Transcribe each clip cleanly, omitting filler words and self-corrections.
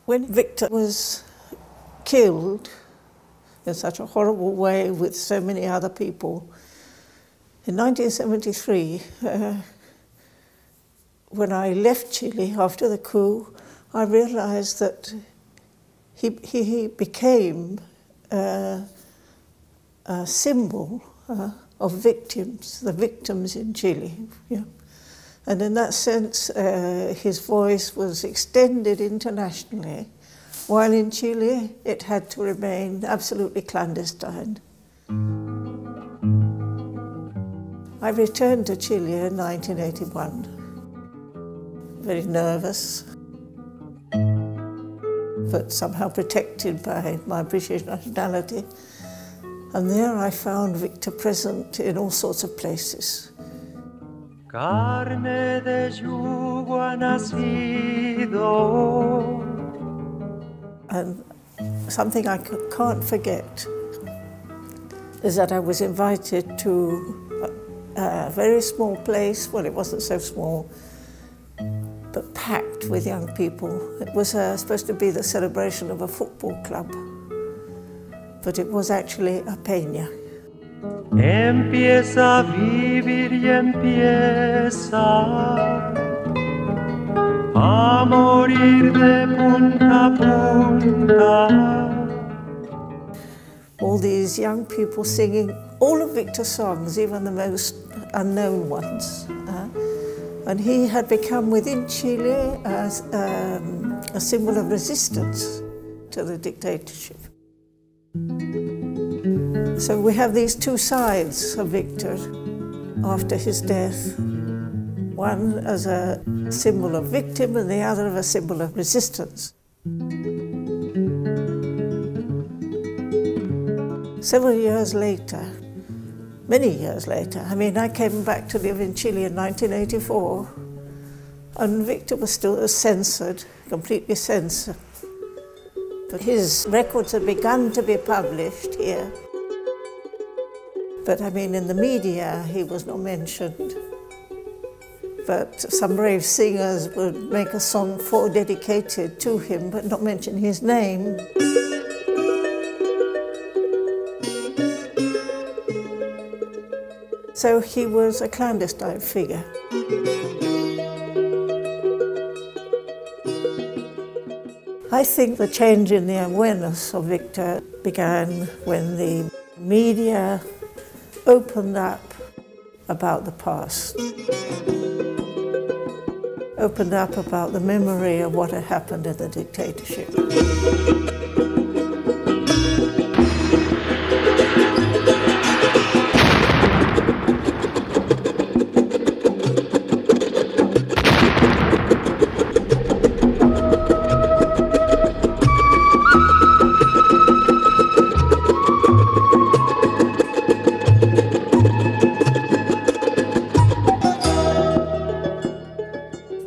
When Victor was killed in such a horrible way with so many other people, in 1973, when I left Chile after the coup, I realized that he became a symbol of victims, the victims in Chile. Yeah. And in that sense, his voice was extended internationally, while in Chile it had to remain absolutely clandestine. I returned to Chile in 1981, very nervous, but somehow protected by my British nationality. And there I found Victor present in all sorts of places. Carne de yugo ha nacido. And something I can't forget is that I was invited to a very small place. Well, it wasn't so small, but packed with young people. It was supposed to be the celebration of a football club, but it was actually a peña. Empieza a vivir y empieza a morir de punta a punta. All these young people singing all of Victor's songs, even the most unknown ones. And he had become within Chile as a symbol of resistance to the dictatorship. So we have these two sides of Victor after his death. One as a symbol of victim and the other as a symbol of resistance. Several years later, many years later, I mean, I came back to live in Chile in 1984, and Victor was still censored, completely censored. But his records had begun to be published here. But I mean, in the media, he was not mentioned. But some brave singers would make a song dedicated to him, but not mention his name. So he was a clandestine figure. I think the change in the awareness of Victor began when the media opened up about the past, opened up about the memory of what had happened in the dictatorship.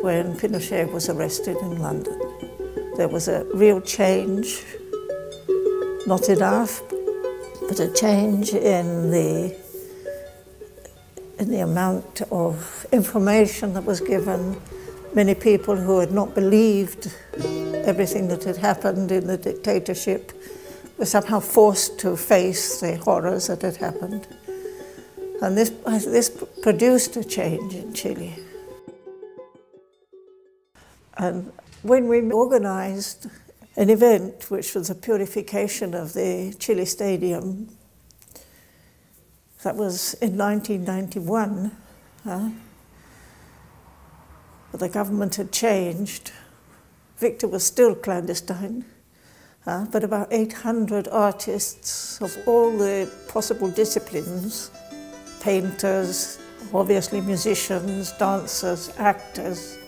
When Pinochet was arrested in London, there was a real change, not enough, but a change in the amount of information that was given. Many people who had not believed everything that had happened in the dictatorship were somehow forced to face the horrors that had happened. And this produced a change in Chile. And when we organized an event, which was a purification of the Chile Stadium, that was in 1991, but the government had changed. Victor was still clandestine, but about 800 artists of all the possible disciplines, painters, obviously musicians, dancers, actors,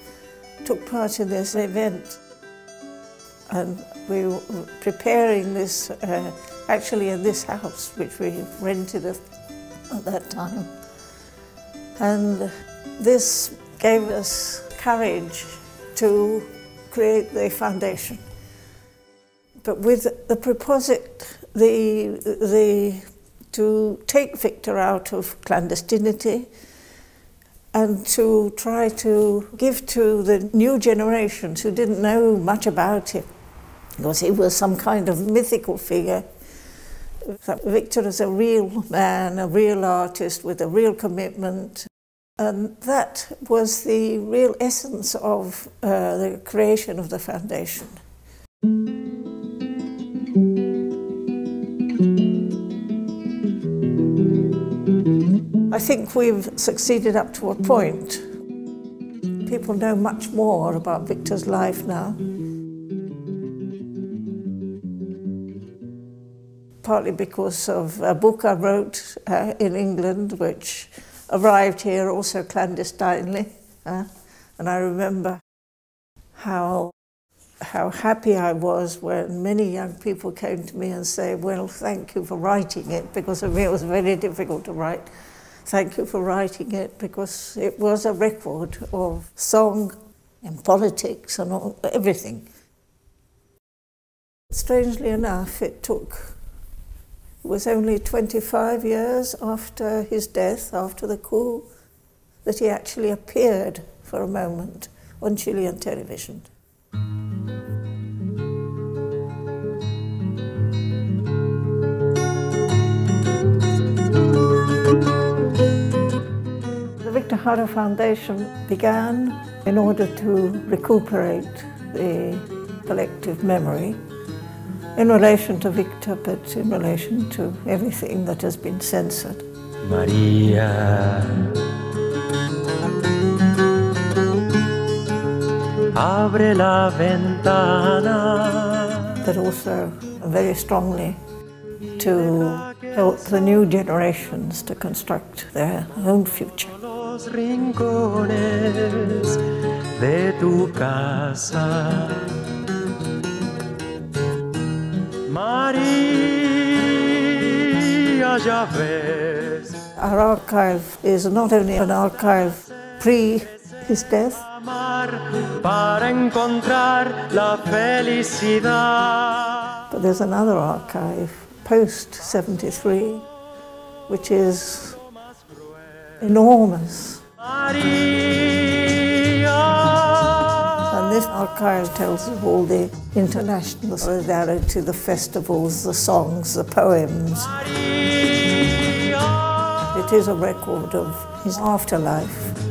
took part in this event. And we were preparing this, actually in this house, which we rented at that time. And this gave us courage to create the foundation. But with the proposite, to take Victor out of clandestinity and to try to give to the new generations who didn't know much about him because he was some kind of mythical figure. Victor is a real man, a real artist with a real commitment, and that was the real essence of the creation of the foundation. I think we've succeeded up to a point. People know much more about Victor's life now. Partly because of a book I wrote in England, which arrived here also clandestinely. And I remember how happy I was when many young people came to me and said, well, thank you for writing it, because for me it was very difficult to write. Thank you for writing it, because it was a record of song and politics and everything. Strangely enough, it was only 25 years after his death, after the coup, that he actually appeared for a moment on Chilean television. The Victor Jara Foundation began in order to recuperate the collective memory in relation to Victor, but in relation to everything that has been censored. María, abre la ventana. But also very strongly to help the new generations to construct their own future. Los rincones de tu casa. María, ya ves. Our archive is not only an archive pre his death, Para encontrar la felicidad. but there's another archive post 73, which is enormous. And this archive tells of all the international solidarity, the festivals, the songs, the poems. It is a record of his afterlife.